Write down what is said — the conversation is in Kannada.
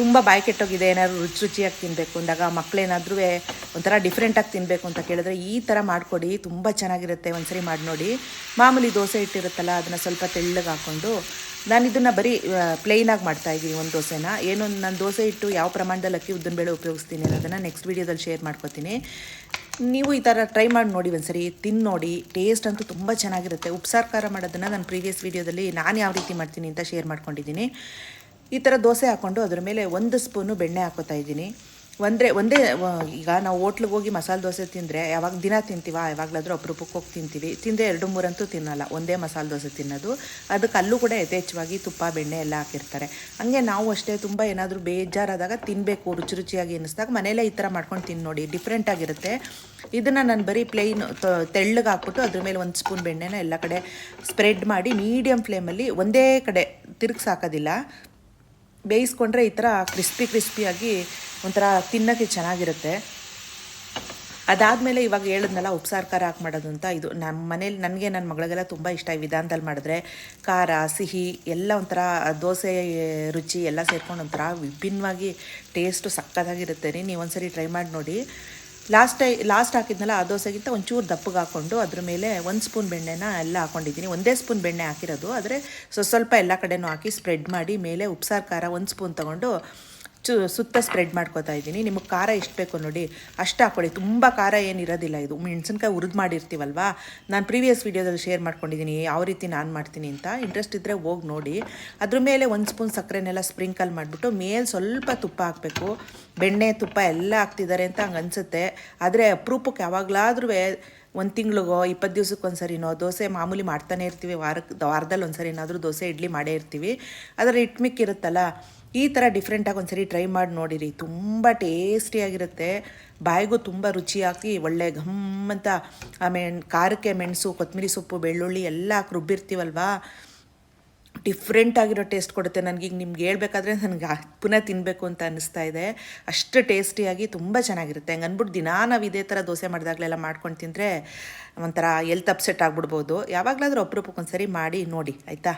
ತುಂಬ ಬಾಯಿ ಕೆಟ್ಟೋಗಿದೆ, ಏನಾದ್ರು ರುಚಿ ರುಚಿಯಾಗಿ ತಿನ್ನಬೇಕು ಅಂದಾಗ ಮಕ್ಕಳೇನಾದ್ರೂ ಒಂಥರ ಡಿಫ್ರೆಂಟಾಗಿ ತಿನ್ನಬೇಕು ಅಂತ ಕೇಳಿದ್ರೆ ಈ ಥರ ಮಾಡಿಕೊಡಿ, ತುಂಬ ಚೆನ್ನಾಗಿರುತ್ತೆ. ಒಂದ್ಸರಿ ಮಾಡಿ ನೋಡಿ. ಮಾಮೂಲಿ ದೋಸೆ ಇಟ್ಟಿರುತ್ತಲ್ಲ ಅದನ್ನು ಸ್ವಲ್ಪ ತೆಳ್ಳಗೆ ಹಾಕ್ಕೊಂಡು ನಾನು ಇದನ್ನು ಬರೀ ಪ್ಲೇನಾಗಿ ಮಾಡ್ತಾಯಿದ್ದೀನಿ ಒಂದು ದೋಸೆನ. ಏನು ನಾನು ದೋಸೆ ಇಟ್ಟು ಯಾವ ಪ್ರಮಾಣದಲ್ಲಿ ಅಕ್ಕಿ ಉದ್ದಿನಬೇಳೆ ಉಪಯೋಗಿಸ್ತೀನಿ ಅನ್ನೋದನ್ನು ನೆಕ್ಸ್ಟ್ ವೀಡಿಯೋದಲ್ಲಿ ಶೇರ್ ಮಾಡ್ಕೊತೀನಿ. ನೀವು ಈ ಥರ ಟ್ರೈ ಮಾಡಿ ನೋಡಿ, ಒಂದ್ಸರಿ ತಿಂದು ನೋಡಿ. ಟೇಸ್ಟ್ ಅಂತೂ ತುಂಬ ಚೆನ್ನಾಗಿರುತ್ತೆ. ಉಪ್ಸಾರು ಖಾರ ಮಾಡೋದನ್ನು ನಾನು ಪ್ರೀವಿಯಸ್ ವೀಡಿಯೋದಲ್ಲಿ ನಾನು ಯಾವ ರೀತಿ ಮಾಡ್ತೀನಿ ಅಂತ ಶೇರ್ ಮಾಡ್ಕೊಂಡಿದ್ದೀನಿ. ಈ ಥರ ದೋಸೆ ಹಾಕ್ಕೊಂಡು ಅದ್ರ ಮೇಲೆ 1 ಸ್ಪೂನು ಬೆಣ್ಣೆ ಹಾಕೋತಾ ಇದ್ದೀನಿ. ಒಂದೇ ಈಗ ನಾವು ಹೋಟ್ಲಿಗೆ ಹೋಗಿ ಮಸಾಲೆ ದೋಸೆ ತಿಂದರೆ ಯಾವಾಗ ದಿನ ತಿಂತೀವ, ಯಾವಾಗಲಾದರೂ ಅಪರೂಪಕ್ಕೆ ಹೋಗಿ ತಿಂತೀವಿ. ತಿಂದರೆ 2-3 ಅಂತೂ ತಿನ್ನಲ್ಲ, ಒಂದೇ ಮಸಾಲೆ ದೋಸೆ ತಿನ್ನೋದು. ಅದಕ್ಕೆ ಅಲ್ಲೂ ಕೂಡ ಯಥೇಚ್ಛವಾಗಿ ತುಪ್ಪ ಬೆಣ್ಣೆ ಎಲ್ಲ ಹಾಕಿರ್ತಾರೆ. ಹಂಗೆ ನಾವು ಅಷ್ಟೇ ತುಂಬ ಏನಾದರೂ ಬೇಜಾರಾದಾಗ ತಿನ್ನಬೇಕು, ರುಚಿ ರುಚಿಯಾಗಿ ಅನ್ನಿಸ್ದಾಗ ಮನೇಲೇ ಈ ಥರ ಮಾಡ್ಕೊಂಡು ತಿಂದು ನೋಡಿ, ಡಿಫ್ರೆಂಟಾಗಿರುತ್ತೆ. ಇದನ್ನು ನಾನು ಬರೀ ಪ್ಲೇನ್ ತೆಳ್ಳಗೆ ಹಾಕ್ಬಿಟ್ಟು ಅದ್ರ ಮೇಲೆ 1 ಸ್ಪೂನ್ ಬೆಣ್ಣೆನ ಎಲ್ಲ ಕಡೆ ಸ್ಪ್ರೆಡ್ ಮಾಡಿ ಮೀಡಿಯಮ್ ಫ್ಲೇಮಲ್ಲಿ ಒಂದೇ ಕಡೆ ತಿರುಗಿಸಾಕೋದಿಲ್ಲ, ಬೇಯಿಸ್ಕೊಂಡ್ರೆ ಈ ಥರ ಕ್ರಿಸ್ಪಿಯಾಗಿ ಒಂಥರ ತಿನ್ನೋಕ್ಕೆ ಚೆನ್ನಾಗಿರುತ್ತೆ. ಅದಾದಮೇಲೆ ಇವಾಗ ಹೇಳಿದ್ನಲ್ಲ ಉಪ್ಸಾರು ಖಾರ ಹಾಕಿ ಮಾಡೋದು ಅಂತ, ಇದು ನಮ್ಮ ಮನೇಲಿ ನನಗೆ ನನ್ನ ಮಗಳಿಗೆಲ್ಲ ತುಂಬ ಇಷ್ಟ. ಈ ವಿಧಾನದಲ್ಲಿ ಮಾಡಿದ್ರೆ ಖಾರ ಸಿಹಿ ಎಲ್ಲ ಒಂಥರ ದೋಸೆ ರುಚಿ ಎಲ್ಲ ಸೇರ್ಕೊಂಡು ಒಂಥರ ವಿಭಿನ್ನವಾಗಿ ಟೇಸ್ಟು ಸಕ್ಕತ್ತಾಗಿರುತ್ತೆ ರೀ. ನೀವು ಒಂದ್ಸರಿ ಟ್ರೈ ಮಾಡಿ ನೋಡಿ. ಲಾಸ್ಟ್ ಹಾಕಿದ್ನಲ್ಲ ಆ ದೋಸೆಗಿಂತ ಒಂಚೂರು ದಪ್ಪಗೆ ಹಾಕ್ಕೊಂಡು ಅದ್ರ ಮೇಲೆ 1 ಸ್ಪೂನ್ ಬೆಣ್ಣೆನ ಎಲ್ಲ ಹಾಕ್ಕೊಂಡಿದ್ದೀನಿ. ಒಂದೇ ಸ್ಪೂನ್ ಬೆಣ್ಣೆ ಹಾಕಿರೋದು, ಆದರೆ ಸ್ವಲ್ಪ ಎಲ್ಲ ಕಡೆನೂ ಹಾಕಿ ಸ್ಪ್ರೆಡ್ ಮಾಡಿ ಮೇಲೆ ಉಪ್ಸಾರು ಖಾರ 1 ಸ್ಪೂನ್ ತೊಗೊಂಡು ಸುತ್ತ ಸ್ಪ್ರೆಡ್ ಮಾಡ್ಕೊತಾ ಇದ್ದೀನಿ. ನಿಮಗೆ ಖಾರ ಎಷ್ಟು ಬೇಕು ನೋಡಿ ಅಷ್ಟು ಹಾಕ್ಕೊಳ್ಳಿ. ತುಂಬ ಖಾರ ಏನಿರೋದಿಲ್ಲ. ಇದು ಮೆಣಸಿನ್ಕಾಯಿ ಹುರಿದು ಮಾಡಿರ್ತೀವಲ್ವಾ, ನಾನು ಪ್ರೀವಿಯಸ್ ವೀಡಿಯೋದಲ್ಲಿ ಶೇರ್ ಮಾಡ್ಕೊಂಡಿದ್ದೀನಿ ಯಾವ ರೀತಿ ನಾನು ಮಾಡ್ತೀನಿ ಅಂತ. ಇಂಟ್ರೆಸ್ಟ್ ಇದ್ದರೆ ಹೋಗಿ ನೋಡಿ. ಅದ್ರ ಮೇಲೆ 1 ಸ್ಪೂನ್ ಸಕ್ಕರೆನೆಲ್ಲ ಸ್ಪ್ರಿಂಕಲ್ ಮಾಡಿಬಿಟ್ಟು ಮೇಲೆ ಸ್ವಲ್ಪ ತುಪ್ಪ ಹಾಕಬೇಕು. ಬೆಣ್ಣೆ ತುಪ್ಪ ಎಲ್ಲ ಹಾಕ್ತಿದ್ದಾರೆ ಅಂತ ಹಂಗೆ ಅನಿಸುತ್ತೆ, ಆದರೆ ಅಪರೂಪಕ್ಕೆ ಯಾವಾಗಲಾದ್ರೂ 1 ತಿಂಗಳಿಗೋ 20 ದಿವಸಕ್ಕೊಂದ್ಸರಿನೋ ದೋಸೆ ಮಾಮೂಲಿ ಮಾಡ್ತಾನೆ ಇರ್ತೀವಿ. ವಾರದಲ್ಲಿ ಒಂದ್ಸರಿ ಏನಾದರೂ ದೋಸೆ ಇಡ್ಲಿ ಮಾಡೇ ಇರ್ತೀವಿ. ಅದರ ಇರುತ್ತಲ್ಲ, ಈ ಥರ ಡಿಫ್ರೆಂಟಾಗಿ ಒಂದ್ಸರಿ ಟ್ರೈ ಮಾಡಿ ನೋಡಿರಿ. ತುಂಬ ಟೇಸ್ಟಿಯಾಗಿರುತ್ತೆ, ಬಾಯಿಗೂ ತುಂಬ ರುಚಿಯಾಗಿ ಒಳ್ಳೆ ಘಮ್ ಅಂತ. ಆಮೇಲೆ ಖಾರಕ್ಕೆ ಮೆಣಸು, ಕೊತ್ತಂಬರಿ ಸೊಪ್ಪು, ಬೆಳ್ಳುಳ್ಳಿ ಎಲ್ಲ ಹಾಕಿ ರುಬ್ಬಿರ್ತೀವಲ್ವಾ, ಡಿಫ್ರೆಂಟಾಗಿರೋ ಟೇಸ್ಟ್ ಕೊಡುತ್ತೆ. ನನಗೀಗ ನಿಮ್ಗೆ ಹೇಳ್ಬೇಕಾದ್ರೆ ನನಗೆ ಪುನಃ ತಿನ್ನಬೇಕು ಅಂತ ಅನ್ನಿಸ್ತಾ ಇದೆ. ಅಷ್ಟು ಟೇಸ್ಟಿಯಾಗಿ ತುಂಬ ಚೆನ್ನಾಗಿರುತ್ತೆ. ಹಂಗೆ ಅಂದ್ಬಿಟ್ಟು ದಿನಾ ನಾವು ಇದೇ ಥರ ದೋಸೆ ಮಾಡಿದಾಗಲೆಲ್ಲ ಮಾಡ್ಕೊಂಡು ತಿಂದರೆ ಒಂಥರ ಎಲ್ತ್ ಅಪ್ಸೆಟ್ ಆಗಿಬಿಡ್ಬೋದು. ಯಾವಾಗಲಾದರೂ ಅಪರೂಪಕ್ಕೆ ಒಂದ್ಸರಿ ಮಾಡಿ ನೋಡಿ, ಆಯಿತಾ.